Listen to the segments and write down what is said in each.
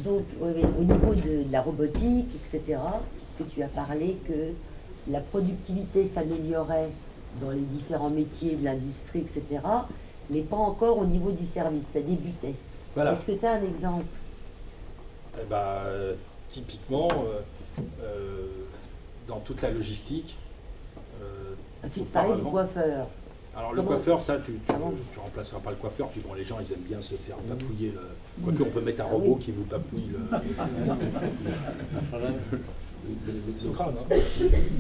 Donc, au niveau de la robotique, etc., puisque tu as parlé que la productivité s'améliorait dans les différents métiers de l'industrie, etc., mais pas encore au niveau du service, ça débutait. Voilà. Est-ce que tu as un exemple? Eh ben, typiquement, dans toute la logistique. Tu parlais du coiffeur. Alors Comment... le coiffeur, ça, tu remplaceras pas le coiffeur, puis bon, les gens, ils aiment bien se faire papouiller le... Quoique, on peut mettre un robot qui vous papouille le crâne. Hein.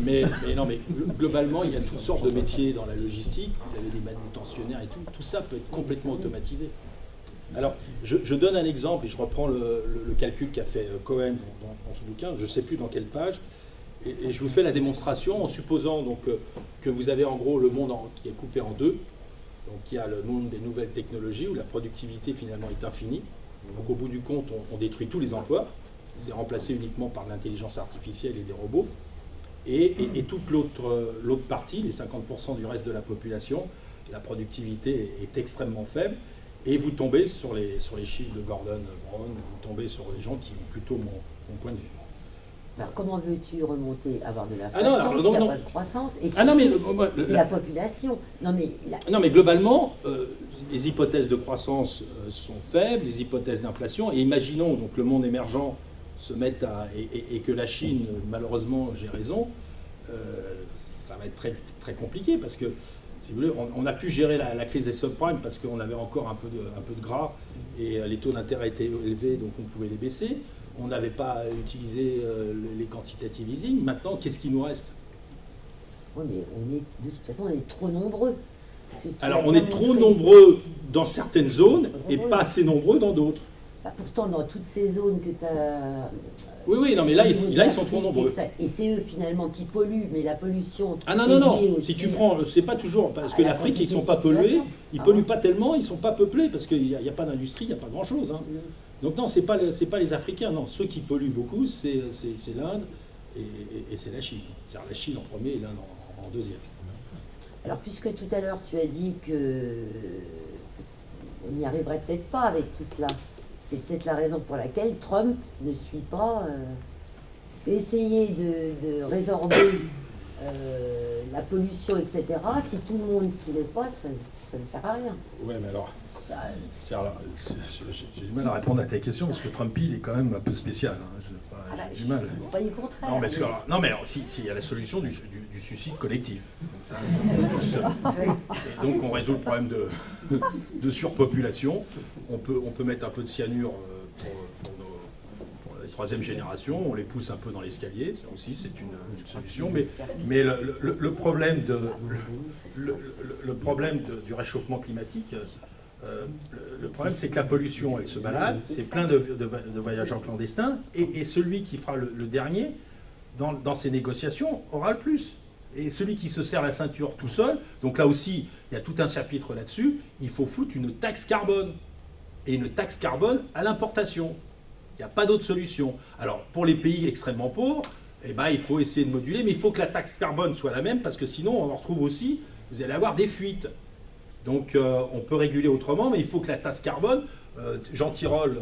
Mais non, mais globalement, il y a toutes sortes de métiers dans la logistique. Vous avez des manutentionnaires et tout. Tout ça peut être complètement automatisé. Alors, je donne un exemple, et je reprends le calcul qu'a fait Cohen dans ce bouquin, je ne sais plus dans quelle page, et je vous fais la démonstration en supposant donc, que vous avez en gros le monde qui est coupé en deux. Donc il y a le monde des nouvelles technologies où la productivité finalement est infinie. Donc au bout du compte, on détruit tous les emplois. C'est remplacé uniquement par l'intelligence artificielle et des robots. Et toute l'autre partie, les 50% du reste de la population, la productivité est extrêmement faible. Et vous tombez sur les chiffres de Gordon Brown, vous tombez sur les gens qui ont plutôt mon point de vue. Alors comment veux-tu remonter, avoir de l'inflation s'il n'y a pas de croissance? Et c'est la population. Non mais globalement, les hypothèses de croissance sont faibles, les hypothèses d'inflation, et imaginons donc le monde émergent se mette et que la Chine, malheureusement, j'ai raison, ça va être très, très compliqué parce que, si vous voulez, on a pu gérer la crise des subprimes parce qu'on avait encore un peu de gras et les taux d'intérêt étaient élevés, donc on pouvait les baisser. On n'avait pas utilisé les quantitative easing. Maintenant, qu'est-ce qui nous reste? Oui, mais de toute façon, on est trop nombreux. Alors, on est trop nombreux dans certaines zones et pas assez nombreux dans d'autres. Bah, pourtant, dans toutes ces zones que tu as... Oui, non, mais là, ils sont trop nombreux. Et c'est eux, finalement, qui polluent, mais la pollution... Non. Si tu prends... C'est pas toujours... Parce que l'Afrique, ils ne sont pas pollués. Ils ne polluent pas tellement, ils ne sont pas peuplés, parce qu'il n'y a pas d'industrie, il n'y a pas grand-chose. Hein. Donc non, c'est pas les Africains, non. Ceux qui polluent beaucoup, c'est l'Inde et c'est la Chine. C'est-à-dire la Chine en premier et l'Inde en deuxième. Alors, puisque tout à l'heure, tu as dit que on n'y arriverait peut-être pas avec tout cela, c'est peut-être la raison pour laquelle Trump ne suit pas... parce qu'essayer de résorber la pollution, etc., si tout le monde s'y met pas, ça ne sert à rien. Oui, mais alors... J'ai du mal à répondre à ta question parce que Trump, il est quand même un peu spécial. Hein. J'ai du mal. Pas du contraire. Non, mais s'il y a la solution du suicide collectif. Et donc on résout le problème de surpopulation. On peut mettre un peu de cyanure pour la troisième génération. On les pousse un peu dans l'escalier. Ça aussi, c'est une solution. Mais le problème du réchauffement climatique... le problème, c'est que la pollution, elle se balade, c'est plein de voyageurs clandestins, et celui qui fera le dernier, dans ces négociations, aura le plus. Et celui qui se serre la ceinture tout seul, donc là aussi, il y a tout un chapitre là-dessus, il faut foutre une taxe carbone. Et une taxe carbone à l'importation. Il n'y a pas d'autre solution. Alors, pour les pays extrêmement pauvres, eh ben, il faut essayer de moduler, mais il faut que la taxe carbone soit la même, parce que sinon, on en retrouve aussi, vous allez avoir des fuites. Donc on peut réguler autrement, mais il faut que la taxe carbone, Jean Tirole,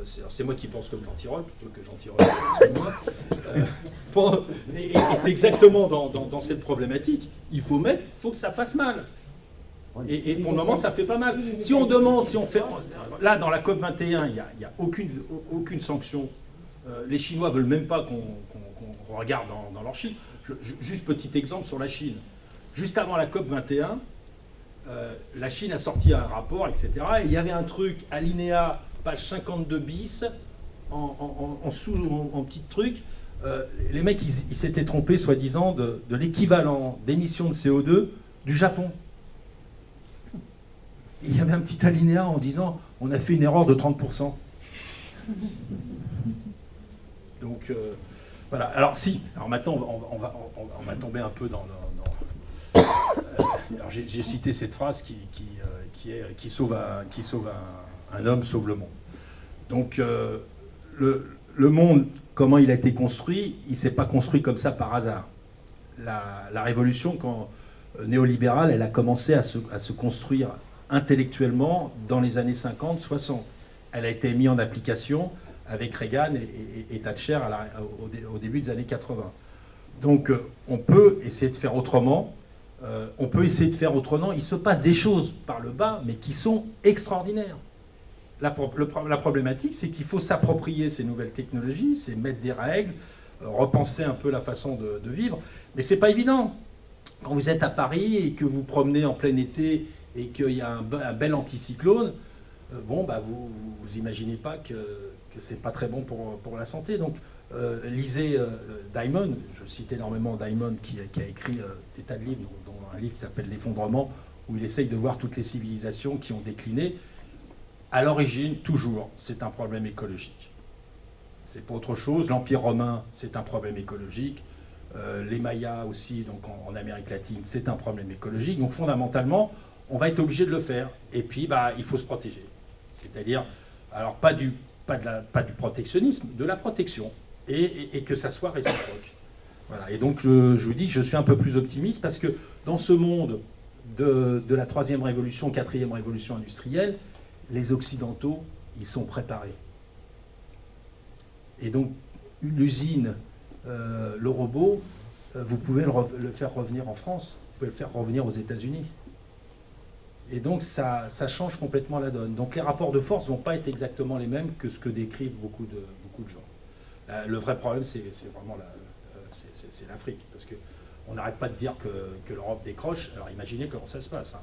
c'est moi qui pense comme Jean Tirole, plutôt que Jean Tirole, est exactement dans cette problématique. Il faut que ça fasse mal. Et pour le moment, ça fait pas mal. Si on demande, si on fait... Là, dans la COP 21, il n'y a aucune sanction. Les Chinois ne veulent même pas qu'on regarde dans leurs chiffres. Juste petit exemple sur la Chine. Juste avant la COP 21, la Chine a sorti un rapport, etc. Et il y avait un truc, alinéa, page 52 bis, en petit truc. Les mecs, ils s'étaient trompés, soi-disant, de l'équivalent d'émissions de CO2 du Japon. Et il y avait un petit alinéa en disant, on a fait une erreur de 30%. Donc, voilà. Alors maintenant, on va tomber un peu dans alors j'ai cité cette phrase qui sauve un homme, sauve le monde. Donc le monde, comment il a été construit, il ne s'est pas construit comme ça par hasard. La révolution néolibérale, elle a commencé à se construire intellectuellement dans les années 50-60. elle a été mise en application avec Reagan et Thatcher au début des années 80. Donc on peut essayer de faire autrement. Il se passe des choses par le bas, mais qui sont extraordinaires. La problématique, c'est qu'il faut s'approprier ces nouvelles technologies, c'est mettre des règles, repenser un peu la façon de vivre. Mais c'est pas évident. Quand vous êtes à Paris et que vous promenez en plein été et qu'il y a un bel anticyclone, vous imaginez pas que c'est pas très bon pour la santé. Donc lisez Diamond, je cite énormément Diamond qui a écrit des tas de livres, dont un livre qui s'appelle L'effondrement, où il essaye de voir toutes les civilisations qui ont décliné. À l'origine, toujours, c'est un problème écologique. C'est pas autre chose. L'Empire romain, c'est un problème écologique. Les Mayas aussi, donc en Amérique latine, c'est un problème écologique. Donc fondamentalement, on va être obligé de le faire. Et puis, il faut se protéger. C'est-à-dire, alors pas du protectionnisme, de la protection. Et que ça soit réciproque. Voilà. Et donc, je vous dis, je suis un peu plus optimiste parce que dans ce monde de la 3e révolution, 4e révolution industrielle, les Occidentaux, ils sont préparés. Et donc, l'usine, le robot, vous pouvez le faire revenir en France, vous pouvez le faire revenir aux États-Unis. Et donc, ça change complètement la donne. Donc, les rapports de force ne vont pas être exactement les mêmes que ce que décrivent beaucoup de gens. Le vrai problème, c'est vraiment c'est l'Afrique. Parce qu'on n'arrête pas de dire que l'Europe décroche. Alors, imaginez comment ça se passe. Hein.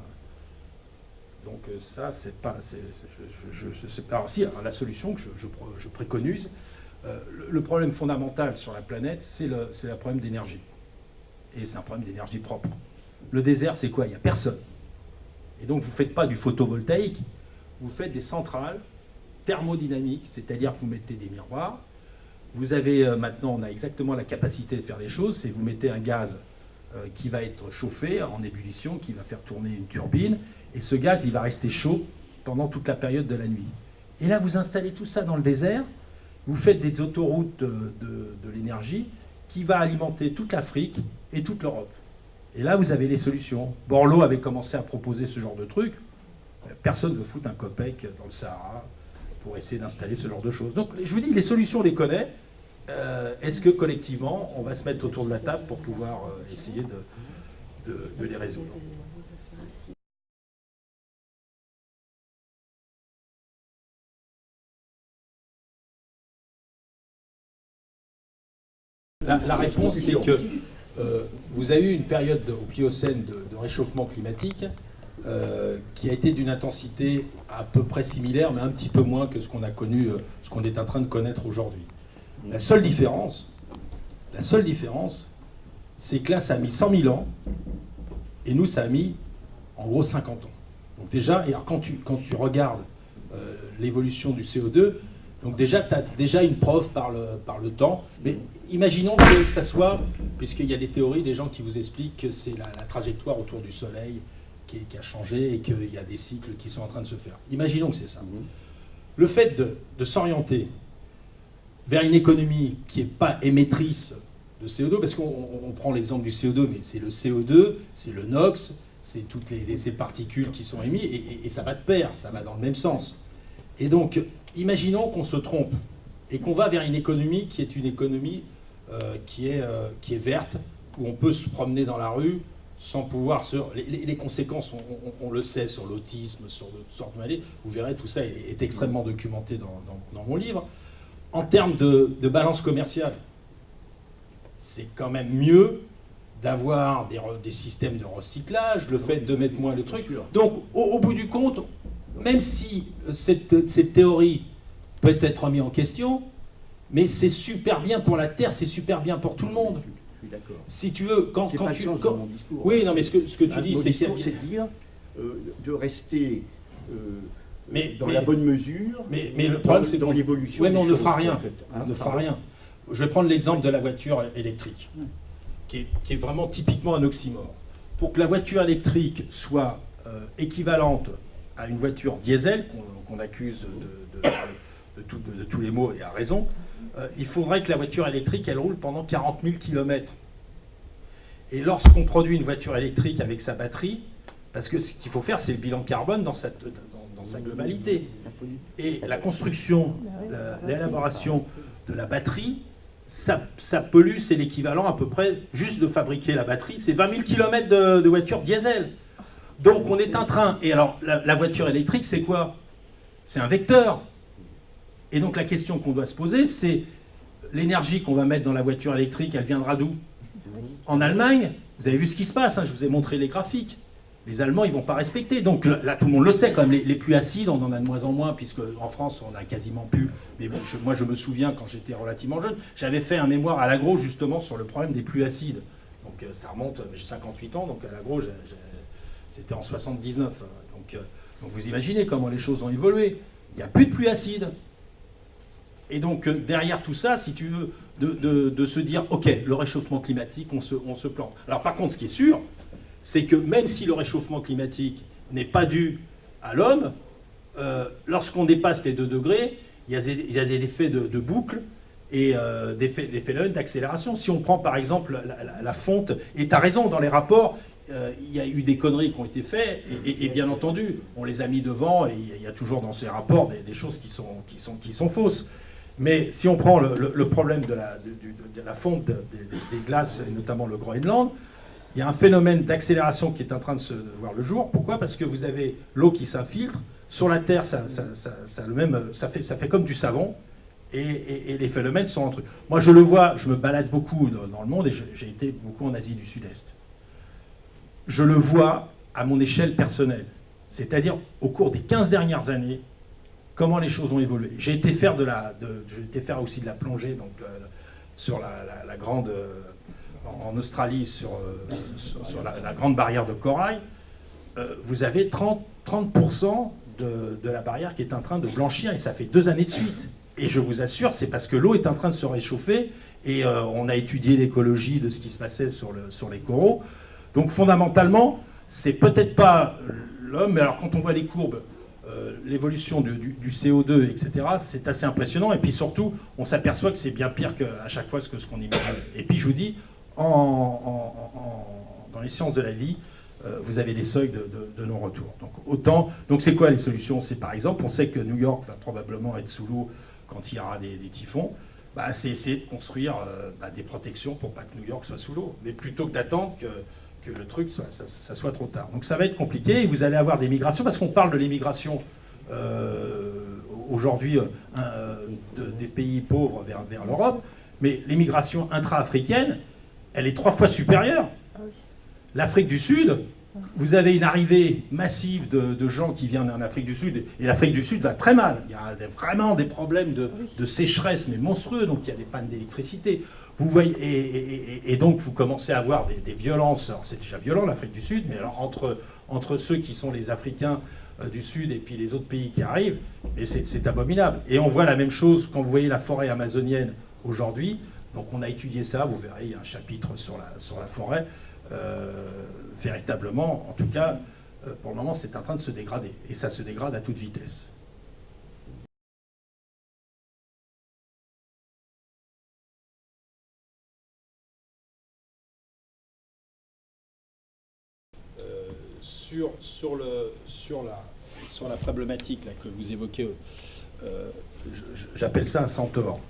Donc ça, c'est pas... Alors si, la solution que je préconise, le problème fondamental sur la planète, c'est le problème d'énergie. Et c'est un problème d'énergie propre. Le désert, c'est quoi? Il n'y a personne. Et donc vous ne faites pas du photovoltaïque, vous faites des centrales thermodynamiques, c'est-à-dire que vous mettez des miroirs. Vous avez maintenant, on a exactement la capacité de faire les choses, c'est vous mettez un gaz qui va être chauffé en ébullition, qui va faire tourner une turbine, et ce gaz, il va rester chaud pendant toute la période de la nuit. Et là, vous installez tout ça dans le désert, vous faites des autoroutes de l'énergie qui va alimenter toute l'Afrique et toute l'Europe. Et là, vous avez les solutions. Borloo avait commencé à proposer ce genre de truc. Personne ne veut foutre un copec dans le Sahara pour essayer d'installer ce genre de choses. Donc, je vous dis, les solutions, on les connaît. Est-ce que, collectivement, on va se mettre autour de la table pour pouvoir essayer de les résoudre? La réponse, c'est que vous avez eu une période au Pliocène de réchauffement climatique qui a été d'une intensité à peu près similaire, mais un petit peu moins que ce qu'on a connu, ce qu'on est en train de connaître aujourd'hui. La seule différence, c'est que là, ça a mis 100 000 ans, et nous, ça a mis, en gros, 50 ans. Donc déjà, et alors quand tu regardes l'évolution du CO2, donc déjà, tu as déjà une preuve par le temps. Mais imaginons que ça soit, puisqu'il y a des théories, des gens qui vous expliquent que c'est la trajectoire autour du Soleil qui a changé et qu'il y a des cycles qui sont en train de se faire. Imaginons que c'est ça. Le fait de s'orienter vers une économie qui n'est pas émettrice de CO2, parce qu'on prend l'exemple du CO2, mais c'est le CO2, c'est le NOx, c'est toutes ces particules qui sont émises, et ça va de pair, ça va dans le même sens. Et donc, imaginons qu'on se trompe et qu'on va vers une économie qui est une économie qui est verte, où on peut se promener dans la rue sans pouvoir se... Les conséquences, on le sait, sur l'autisme, sur toutes sortes de maladies. Vous verrez, tout ça est extrêmement documenté dans mon livre. En termes de balance commerciale, c'est quand même mieux d'avoir des systèmes de recyclage, le fait de mettre moins le truc. Donc, au bout du compte, même si cette théorie peut être remise en question, mais c'est super bien pour la Terre, c'est super bien pour tout le monde. Je suis d'accord. Si tu veux, quand tu... Mon discours, oui, non, mais ce que tu dis, c'est qu'il y a... c'est de dire de rester dans mais- la bonne mesure, Mais le problème, c'est dans qu'on- l'évolution. Oui, mais on des ne choses, fera rien. en fait. On ne fera rien. Je vais prendre l'exemple de la voiture électrique, qui est vraiment typiquement un oxymore. Pour que la voiture électrique soit équivalente à une voiture diesel, qu'on accuse de tous les maux et à raison, il faudrait que la voiture électrique, elle roule pendant 40 000 km. Et lorsqu'on produit une voiture électrique avec sa batterie, parce que ce qu'il faut faire, c'est le bilan carbone dans dans sa globalité. Ça pollue. Et la construction, l'élaboration de la batterie, ça pollue, c'est l'équivalent à peu près, juste de fabriquer la batterie, c'est 20 000 km de voitures diesel. Donc on est en train, et alors la voiture électrique, c'est quoi? C'est un vecteur. Et donc la question qu'on doit se poser, c'est l'énergie qu'on va mettre dans la voiture électrique, elle viendra d'où? En Allemagne, vous avez vu ce qui se passe, hein, je vous ai montré les graphiques. Les Allemands, ils ne vont pas respecter. Donc là, tout le monde le sait, quand même, les pluies acides, on en a de moins en moins, puisque en France, on a quasiment plus. Mais bon, moi, je me souviens, quand j'étais relativement jeune, j'avais fait un mémoire à l'agro, justement, sur le problème des pluies acides. Donc ça remonte, j'ai 58 ans, donc à l'agro, c'était en 79. Donc vous imaginez comment les choses ont évolué. Il n'y a plus de pluie acide. Et donc derrière tout ça, si tu veux, de se dire, ok, le réchauffement climatique, on se plante. Alors par contre, ce qui est sûr, c'est que même si le réchauffement climatique n'est pas dû à l'homme, lorsqu'on dépasse les 2 degrés, il y a des effets de boucle et des phénomènes d'accélération. Si on prend par exemple la fonte, et tu as raison, dans les rapports, il y a eu des conneries qui ont été faites, et bien entendu, on les a mis devant, et il y a toujours dans ces rapports des choses qui sont fausses. Mais si on prend le problème de la fonte des glaces, et notamment le Groenland, il y a un phénomène d'accélération qui est en train de se voir le jour. Pourquoi? Parce que vous avez l'eau qui s'infiltre. Sur la Terre, ça fait comme du savon. Et les phénomènes sont entre eux. Moi, je le vois, je me balade beaucoup dans le monde, et j'ai été beaucoup en Asie du Sud-Est. Je le vois à mon échelle personnelle. C'est-à-dire, au cours des 15 dernières années, comment les choses ont évolué. J'ai été faire aussi de la plongée, donc sur la grande... en Australie, sur la grande barrière de corail, vous avez 30% de la barrière qui est en train de blanchir, et ça fait 2 années de suite. Et je vous assure, c'est parce que l'eau est en train de se réchauffer, et on a étudié l'écologie de ce qui se passait sur les coraux. Donc fondamentalement, c'est peut-être pas l'homme, mais alors quand on voit les courbes, l'évolution du CO2, etc., c'est assez impressionnant. Et puis surtout, on s'aperçoit que c'est bien pire qu'à chaque fois que ce qu'on imagine. Et puis je vous dis, dans les sciences de la vie, vous avez des seuils de non-retour. Donc c'est quoi les solutions? C'est par exemple, on sait que New York va probablement être sous l'eau quand il y aura des typhons. C'est essayer de construire des protections pour pas que New York soit sous l'eau. Mais plutôt que d'attendre que le truc, ça soit trop tard. Donc ça va être compliqué, et vous allez avoir des migrations, parce qu'on parle de l'immigration aujourd'hui des pays pauvres vers l'Europe, mais l'immigration intra-africaine, elle est 3 fois supérieure. L'Afrique du Sud, vous avez une arrivée massive de gens qui viennent en Afrique du Sud, et l'Afrique du Sud va très mal. Il y a vraiment des problèmes de sécheresse, mais monstrueux, donc il y a des pannes d'électricité. Vous voyez, et donc vous commencez à avoir des violences. Alors c'est déjà violent l'Afrique du Sud, mais alors entre ceux qui sont les Africains du Sud et puis les autres pays qui arrivent, et c'est abominable. Et on voit la même chose quand vous voyez la forêt amazonienne aujourd'hui. Donc on a étudié ça, vous verrez, il y a un chapitre sur la forêt. Véritablement, en tout cas, pour le moment, c'est en train de se dégrader. Et ça se dégrade à toute vitesse. Sur la problématique là, que vous évoquez, j'appelle ça un centaure.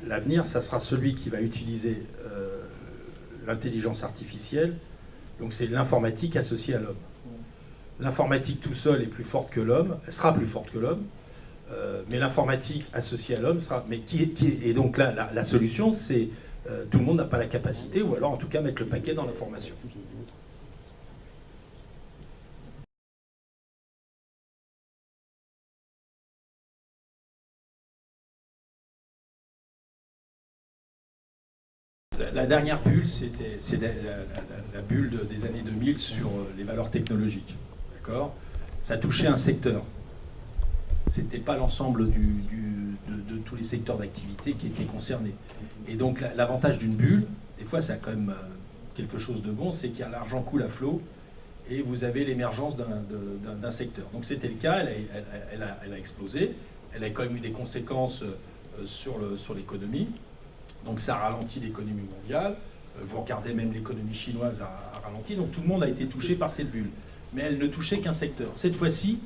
L'avenir, ça sera celui qui va utiliser l'intelligence artificielle. Donc c'est l'informatique associée à l'homme. L'informatique tout seul est plus forte que l'homme, elle sera plus forte que l'homme, mais l'informatique associée à l'homme sera... Mais et donc là, la solution, c'est tout le monde n'a pas la capacité, ou alors en tout cas mettre le paquet dans l'information. La dernière bulle, c'est la bulle des années 2000 sur les valeurs technologiques. D'accord ? Ça touchait un secteur. C'était pas l'ensemble de tous les secteurs d'activité qui étaient concernés. Et donc l'avantage d'une bulle, des fois ça a quand même quelque chose de bon, c'est qu'il y a l'argent coule à flot et vous avez l'émergence d'un secteur. Donc c'était le cas, elle a explosé, elle a quand même eu des conséquences sur l'économie. Donc ça a ralenti l'économie mondiale. Vous regardez même l'économie chinoise a ralenti. Donc tout le monde a été touché par cette bulle. mais elle ne touchait qu'un secteur. Cette fois-ci,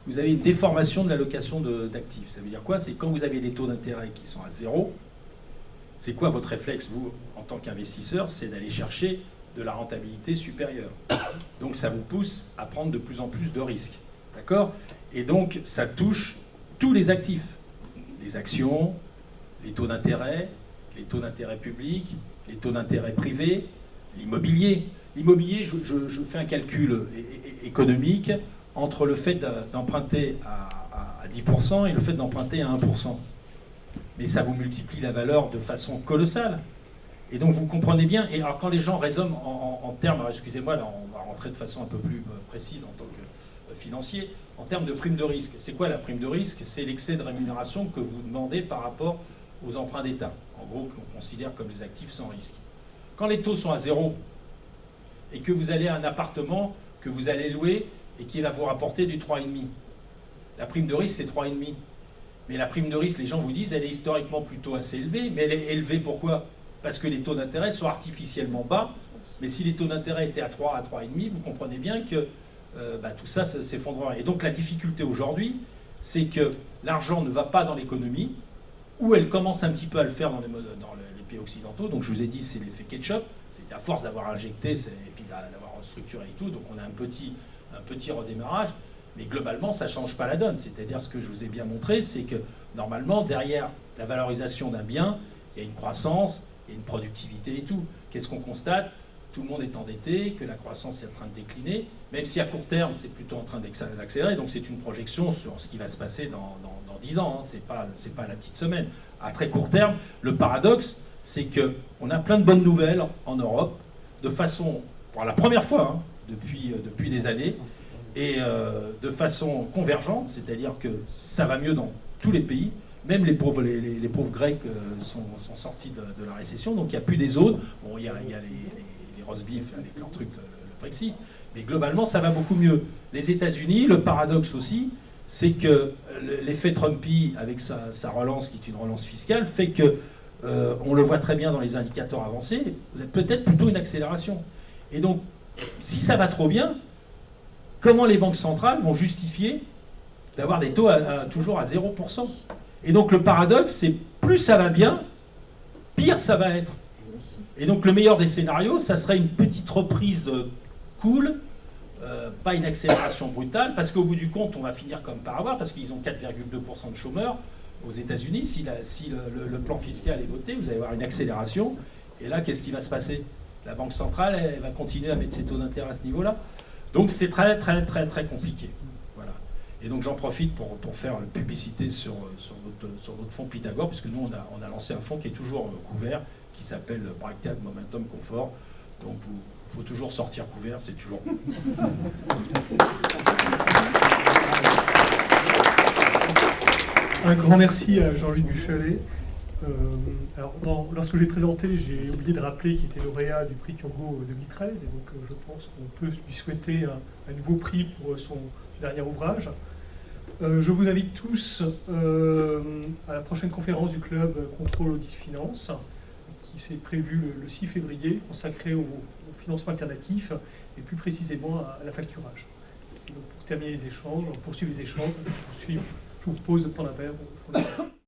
vous avez une déformation de l'allocation d'actifs. Ça veut dire quoi? C'est quand vous avez des taux d'intérêt qui sont à zéro, c'est quoi votre réflexe, vous, en tant qu'investisseur? C'est d'aller chercher de la rentabilité supérieure. Donc ça vous pousse à prendre de plus en plus de risques. D'accord? Et donc ça touche tous les actifs. Les actions, les taux d'intérêt publics, les taux d'intérêt privés, l'immobilier. L'immobilier, je fais un calcul économique entre le fait d'emprunter à 10% et le fait d'emprunter à 1%. Mais ça vous multiplie la valeur de façon colossale. Et donc vous comprenez bien, et alors quand les gens raisonnent en termes, excusez-moi, là on va rentrer de façon un peu plus précise en tant que financier, en termes de prime de risque. C'est quoi la prime de risque? C'est l'excès de rémunération que vous demandez par rapport aux emprunts d'État, en gros qu'on considère comme des actifs sans risque. Quand les taux sont à zéro, et que vous allez à un appartement que vous allez louer et qui va vous rapporter du 3,5, la prime de risque c'est 3,5. Mais la prime de risque, les gens vous disent, elle est historiquement plutôt assez élevée, mais elle est élevée pourquoi? Parce que les taux d'intérêt sont artificiellement bas. Mais si les taux d'intérêt étaient à 3, à 3,5, vous comprenez bien que tout ça s'effondrerait. Et donc la difficulté aujourd'hui, c'est que l'argent ne va pas dans l'économie, ou elle commence un petit peu à le faire dans les pays occidentaux. Donc je vous ai dit, c'est l'effet ketchup. C'est à force d'avoir injecté et puis d'avoir restructuré et tout. Donc on a un petit redémarrage. Mais globalement, ça ne change pas la donne. C'est-à-dire, ce que je vous ai bien montré, c'est que normalement, derrière la valorisation d'un bien, il y a une croissance, il y a une productivité et tout. Qu'est-ce qu'on constate? Tout le monde est endetté, que la croissance est en train de décliner, même si à court terme, c'est plutôt en train d'accélérer. Donc c'est une projection sur ce qui va se passer dans 10 ans. Hein. C'est pas la petite semaine. À très court terme, le paradoxe, c'est qu'on a plein de bonnes nouvelles en Europe, de façon, pour la première fois, hein, depuis des années, et de façon convergente, c'est-à-dire que ça va mieux dans tous les pays, même les pauvres Grecs sont sortis de la récession, donc il n'y a plus des zones. Bon, il y a les roast beef avec leur truc, le Brexit, mais globalement ça va beaucoup mieux. Les États-Unis, le paradoxe aussi, c'est que l'effet Trumpy, avec sa relance, qui est une relance fiscale, fait que, on le voit très bien dans les indicateurs avancés, vous êtes peut-être plutôt une accélération. Et donc, si ça va trop bien, comment les banques centrales vont justifier d'avoir des taux toujours à 0%? Et donc le paradoxe, c'est plus ça va bien, pire ça va être. Et donc le meilleur des scénarios, ça serait une petite reprise cool, pas une accélération brutale, parce qu'au bout du compte, on va finir comme par avoir, parce qu'ils ont 4,2% de chômeurs aux États-Unis. Si le plan fiscal est voté, vous allez avoir une accélération. Et là, qu'est-ce qui va se passer? La Banque centrale, elle va continuer à mettre ses taux d'intérêt à ce niveau-là. Donc c'est très très très très compliqué. Voilà. Et donc j'en profite pour faire la publicité sur notre fonds Pythagore, puisque nous on a lancé un fonds qui est toujours couvert, qui s'appelle Bractead Momentum Comfort. Donc il faut toujours sortir couvert, c'est toujours bon. Un grand merci à Jean-Louis Buchalet. Lorsque j'ai présenté, j'ai oublié de rappeler qu'il était lauréat du prix Kyogo 2013, et donc je pense qu'on peut lui souhaiter un nouveau prix pour son dernier ouvrage. Je vous invite tous à la prochaine conférence du club Contrôle Audit Finance, qui s'est prévue le 6 février, consacrée au financement alternatif, et plus précisément à la facturage. Et donc pour terminer les échanges, poursuivre les échanges, je vous propose de prendre un verre.